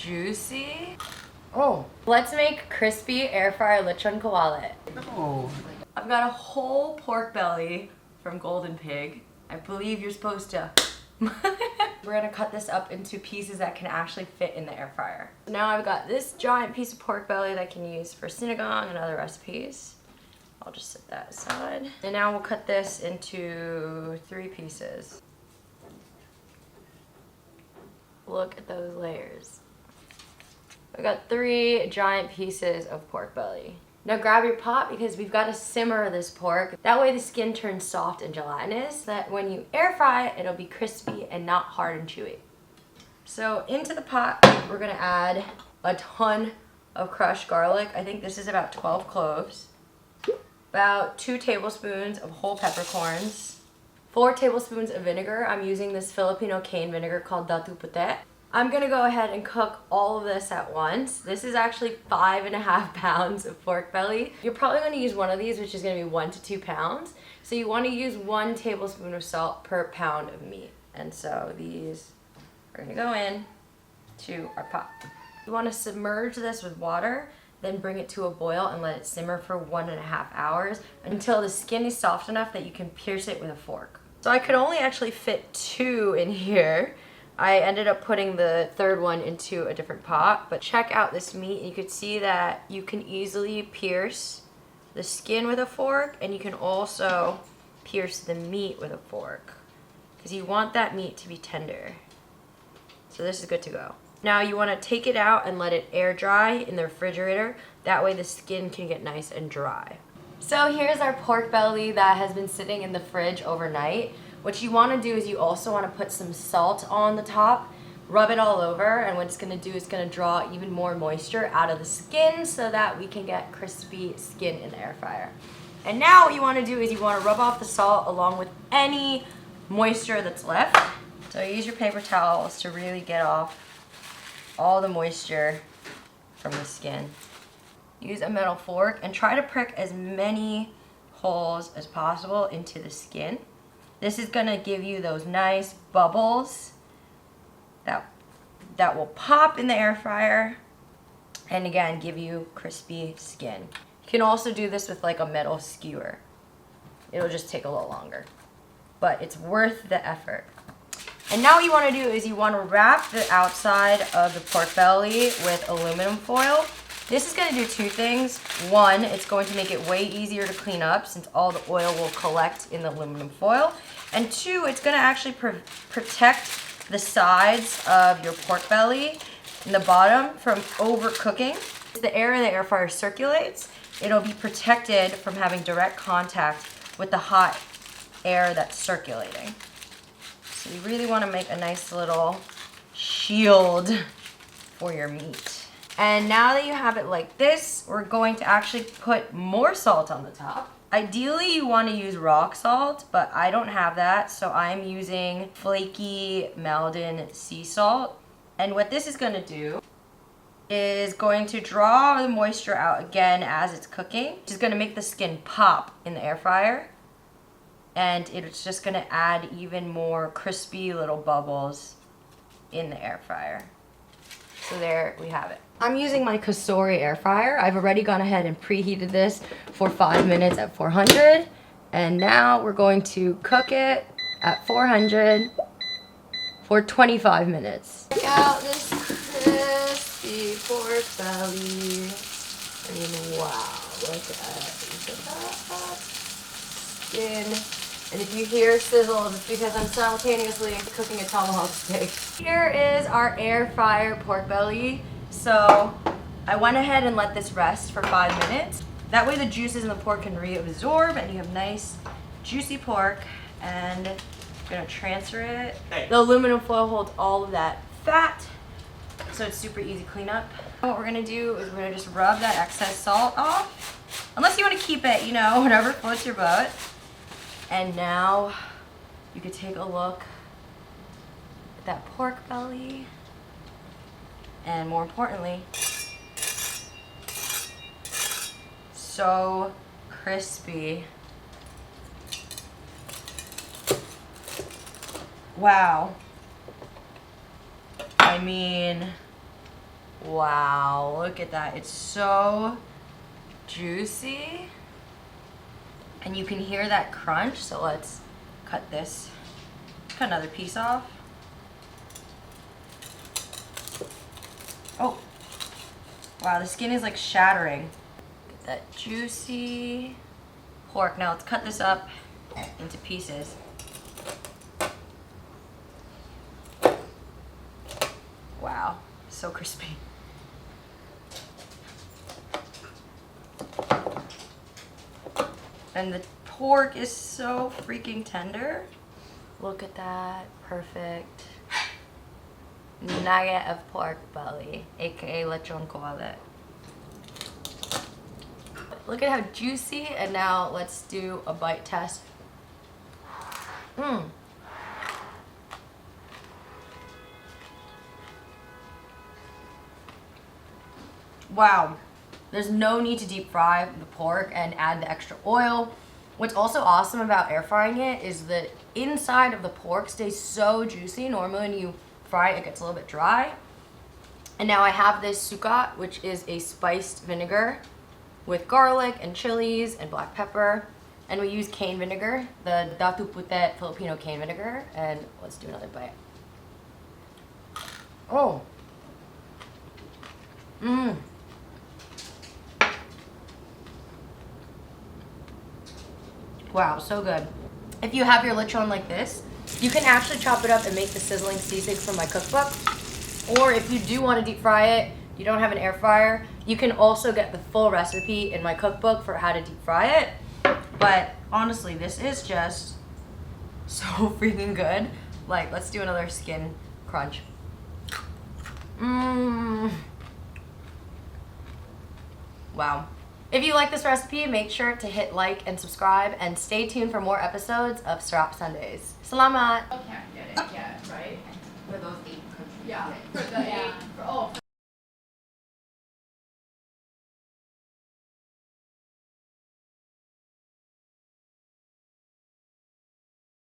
juicy. Oh, let's make crispy air fryer lechon kawali. No. I've got a whole pork belly from Golden Pig. I believe you're supposed to. We're gonna cut this up into pieces that can actually fit in the air fryer. Now I've got this giant piece of pork belly that I can use for sinigang and other recipes. I'll just set that aside. And now we'll cut this into 3 pieces. Look at those layers. I got 3 giant pieces of pork belly. Now grab your pot because we've got to simmer this pork. That way the skin turns soft and gelatinous, so that when you air fry it, it'll be crispy and not hard and chewy. So into the pot, we're gonna add a ton of crushed garlic. I think this is about 12 cloves. About 2 tablespoons of whole peppercorns. 4 tablespoons of vinegar. I'm using this Filipino cane vinegar called Datu Puti. I'm gonna go ahead and cook all of this at once. This is actually 5.5 pounds of pork belly. You're probably gonna use one of these, which is gonna be 1 to 2 pounds. So you wanna use 1 tablespoon of salt per pound of meat. And so these are gonna go in to our pot. You wanna submerge this with water, then bring it to a boil and let it simmer for 1.5 hours until the skin is soft enough that you can pierce it with a fork. So I could only actually fit 2 in here. I ended up putting the 3rd one into a different pot, but check out this meat and you could see that you can easily pierce the skin with a fork, and you can also pierce the meat with a fork because you want that meat to be tender. So this is good to go. Now you want to take it out and let it air dry in the refrigerator. That way the skin can get nice and dry. So here's our pork belly that has been sitting in the fridge overnight. What you want to do is you also want to put some salt on the top, rub it all over, and what it's going to do is going to draw even more moisture out of the skin so that we can get crispy skin in the air fryer. And now what you want to do is you want to rub off the salt along with any moisture that's left. So use your paper towels to really get off all the moisture from the skin. Use a metal fork and try to prick as many holes as possible into the skin. This is gonna give you those nice bubbles that will pop in the air fryer and again give you crispy skin. You can also do this with like a metal skewer. It'll just take a little longer, but it's worth the effort. And now what you want to do is you want to wrap the outside of the pork belly with aluminum foil. This is going to do 2 things. 1, it's going to make it way easier to clean up since all the oil will collect in the aluminum foil. And 2, it's going to actually protect the sides of your pork belly and the bottom from overcooking. As the air in the air fryer circulates, it'll be protected from having direct contact with the hot air that's circulating. So you really want to make a nice little shield for your meat. And now that you have it like this, we're going to actually put more salt on the top. Ideally, you want to use rock salt, but I don't have that, so I'm using flaky Maldon sea salt. And what this is going to do is going to draw the moisture out again as it's cooking, which is going to make the skin pop in the air fryer. And it's just going to add even more crispy little bubbles in the air fryer. So there we have it. I'm using my Kawali air fryer. I've already gone ahead and preheated this for 5 minutes at 400. And now we're going to cook it at 400 for 25 minutes. Check out this crispy pork belly. I mean, wow, look at that skin. And if you hear sizzles, it's because I'm simultaneously cooking a tomahawk steak. Here is our air fryer pork belly. So I went ahead and let this rest for 5 minutes. That way the juices in the pork can reabsorb and you have nice juicy pork. And I'm gonna transfer it. The aluminum foil holds all of that fat, so it's super easy cleanup. What we're gonna do is we're gonna just rub that excess salt off. Unless you wanna keep it, you know, whatever floats your boat. And now you can take a look at that pork belly. And more importantly, so crispy. Wow. I mean, Wow, look at that. It's so juicy. And you can hear that crunch, so let's cut this. Cut another piece off. Oh, wow, the skin is like shattering. Get that juicy pork. Now let's cut this up into pieces. Wow, so crispy. And the pork is so freaking tender. Look at that, perfect nugget of pork belly, aka Lechon Kawali. Look at how juicy, and now let's do a bite test. Wow, there's no need to deep fry the pork and add the extra oil. What's also awesome about air frying it is the inside of the pork stays so juicy. Normally when you fry it, it gets a little bit dry. And now I have this sukat, which is a spiced vinegar with garlic and chilies and black pepper. And we use cane vinegar, the Datu Putet Filipino cane vinegar. And let's do another bite. Oh. Wow, so good. If you have your lechon like this, you can actually chop it up and make the sizzling sisig from my cookbook. Or if you do want to deep fry it, you don't have an air fryer, you can also get the full recipe in my cookbook for how to deep fry it. But honestly, this is just so freaking good. Like, let's do another skin crunch. Wow. If you like this recipe, make sure to hit like and subscribe, and stay tuned for more episodes of Sarap Sundayz. Salamat! Can't get it yet, right? For those 8 countries. Yeah, for the 8